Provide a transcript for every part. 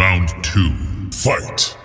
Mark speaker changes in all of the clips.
Speaker 1: Round 2. Fight!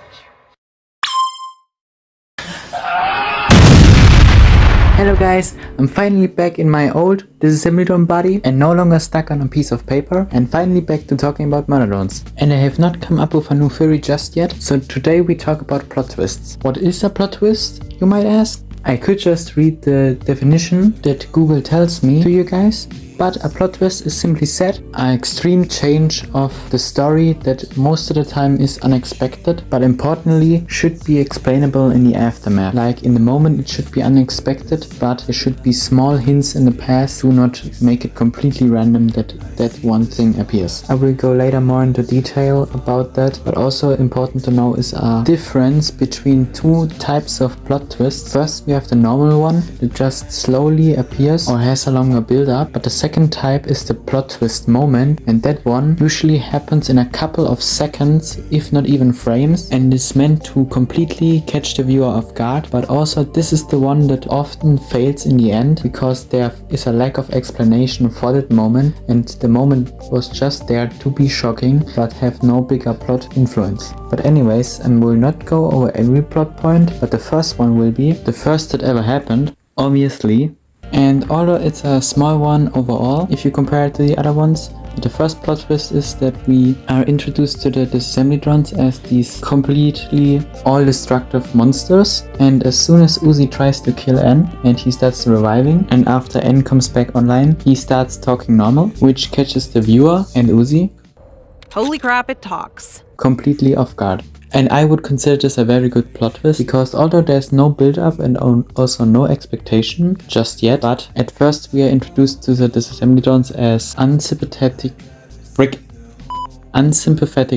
Speaker 2: Hello guys, I'm finally back in my old disassembly drone body and no longer stuck on a piece of paper, and finally back to talking about murder drones. And I have not come up with a new theory just yet, so today we talk about plot twists. What is a plot twist, you might ask? I could just read the definition that Google tells me to you guys, but a plot twist is simply said, an extreme change of the story that most of the time is unexpected, but importantly should be explainable in the aftermath. Like in the moment it should be unexpected, but there should be small hints in the past to not make it completely random that one thing appears. I will go later more into detail about that, but also important to know is a difference between two types of plot twists. First we have the normal one that just slowly appears or has a longer build up, but the second type is the plot twist moment, and that one usually happens in a couple of seconds, if not even frames, and is meant to completely catch the viewer off guard. But also this is the one that often fails in the end because there is a lack of explanation for that moment, and the moment was just there to be shocking but have no bigger plot influence. But anyways, I will not go over every plot point, but the first one will be the first that ever happened, obviously. And although it's a small one overall, if you compare it to the other ones, the first plot twist is that we are introduced to the disassembly drones as these completely all-destructive monsters, and as soon as Uzi tries to kill N and he starts reviving, and after N comes back online, he starts talking normal, which catches the viewer and Uzi,
Speaker 3: holy crap, it talks,
Speaker 2: completely off guard. And I would consider this a very good plot twist, because although there's no build up and also no expectation just yet, but at first we are introduced to the disassembly drones as unsympathetic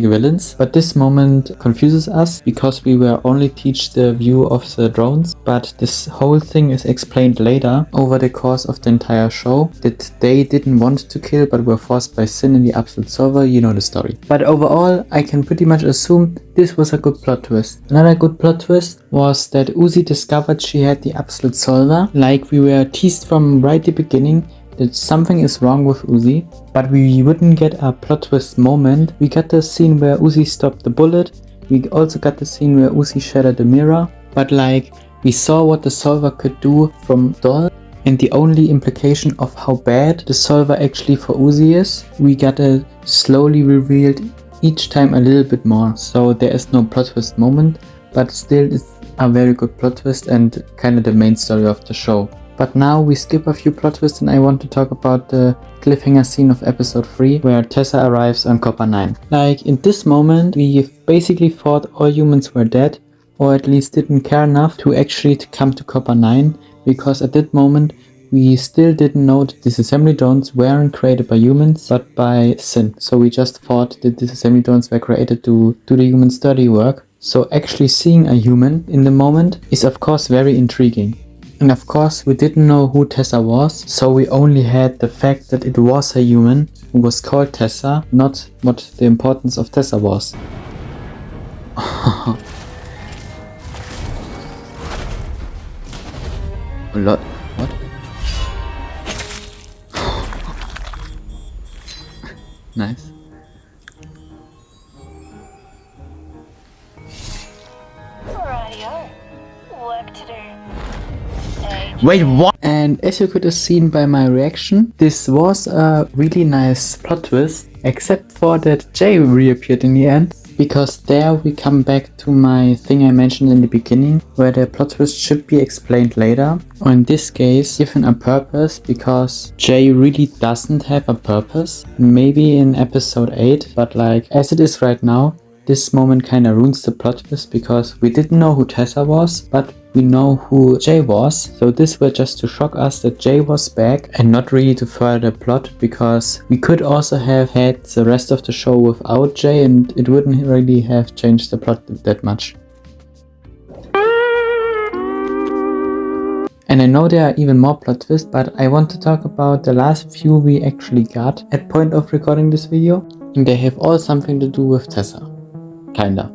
Speaker 2: villains, but this moment confuses us because we were only teach the view of the drones, but this whole thing is explained later over the course of the entire show that they didn't want to kill but were forced by sin in the absolute solver. You know the story. But overall I can pretty much assume this was a good plot twist. Another good plot twist was that Uzi discovered she had the absolute solver, like we were teased from right the beginning that something is wrong with Uzi, but we wouldn't get a plot twist moment. We got the scene where Uzi stopped the bullet, we also got the scene where Uzi shattered the mirror, but like we saw what the solver could do from doll, and the only implication of how bad the solver actually for Uzi is, we got it slowly revealed each time a little bit more. So there is no plot twist moment, but still it's a very good plot twist and kind of the main story of the show. But now we skip a few plot twists and I want to talk about the cliffhanger scene of episode 3 where Tessa arrives on Copper 9. Like in this moment we basically thought all humans were dead, or at least didn't care enough to actually come to Copper 9, because at that moment we still didn't know that disassembly drones weren't created by humans but by sin. So we just thought that disassembly drones were created to do the human's dirty work. So actually seeing a human in the moment is of course very intriguing. And of course we didn't know who Tessa was, so we only had the fact that it was a human who was called Tessa, not what the importance of Tessa was. A lot. What? Nice. Wait, what? And as you could have seen by my reaction, this was a really nice plot twist, except for that Jay reappeared in the end, because there we come back to my thing I mentioned in the beginning, where the plot twist should be explained later, or in this case given a purpose, because Jay really doesn't have a purpose. Maybe in episode 8, but like as it is right now, this moment kinda ruins the plot twist, because we didn't know who Tessa was, but we know who Jay was, so this was just to shock us that Jay was back and not really to further the plot, because we could also have had the rest of the show without Jay and it wouldn't really have changed the plot that much. And I know there are even more plot twists, but I want to talk about the last few we actually got at point of recording this video, and they have all something to do with Tessa. Kinda.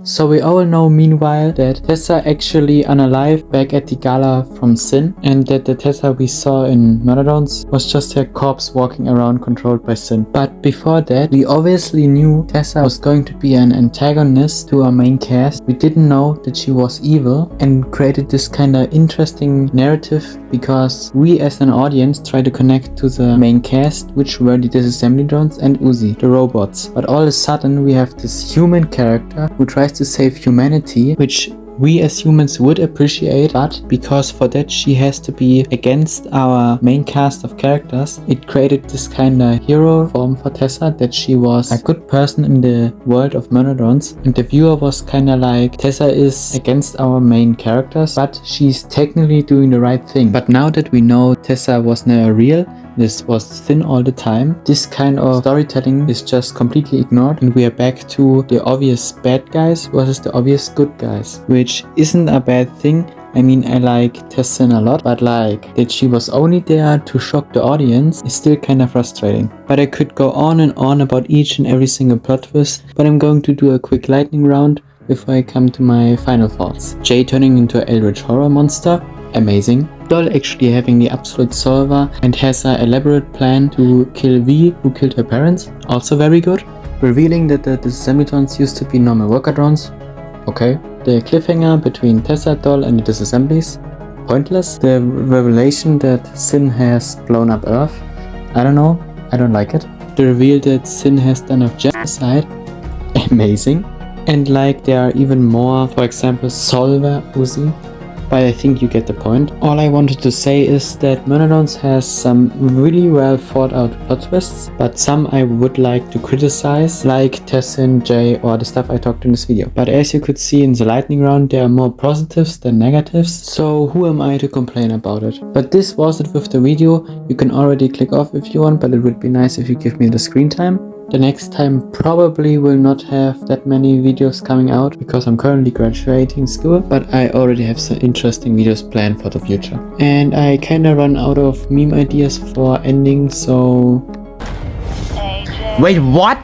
Speaker 2: So we all know meanwhile that Tessa actually unalive back at the gala from Sin, and that the Tessa we saw in Murderons was just her corpse walking around controlled by Sin. But before that, we obviously knew Tessa was going to be an antagonist to our main cast. We didn't know that she was evil, and created this kind of interesting narrative because we as an audience try to connect to the main cast, which were the disassembly drones and Uzi, the robots. But all of a sudden we have this human character who tries to save humanity, which we as humans would appreciate, but because for that she has to be against our main cast of characters, it created this kind of hero form for Tessa, that she was a good person in the world of Murderons, and the viewer was kind of like, Tessa is against our main characters, but she's technically doing the right thing. But now that we know Tessa was never real, this was Thin all the time, this kind of storytelling is just completely ignored, and we are back to the obvious bad guys versus the obvious good guys, which isn't a bad thing. I mean, I like Tessa a lot, but like that she was only there to shock the audience is still kind of frustrating. But I could go on and on about each and every single plot twist, but I'm going to do a quick lightning round before I come to my final thoughts. Jay turning into an eldritch horror monster, amazing. Doll actually having the absolute solver and has an elaborate plan to kill V, who killed her parents, also very good. Revealing that the disassemblytons used to be normal worker drones, okay. The cliffhanger between Tessa, Doll and the disassemblies, pointless. The revelation that Sin has blown up Earth, I don't know, I don't like it. The reveal that Sin has done a genocide, amazing. And like there are even more, for example Solver Uzi, but I think you get the point. All I wanted to say is that Murderons has some really well thought out plot twists, but some I would like to criticize, like Tessin, Jay, or the stuff I talked in this video. But as you could see in the lightning round, there are more positives than negatives, so who am I to complain about it? But this was it with the video. You can already click off if you want, but it would be nice if you give me the screen time. The next time probably will not have that many videos coming out because I'm currently graduating school, but I already have some interesting videos planned for the future. And I kinda run out of meme ideas for ending, so...
Speaker 4: Wait, what?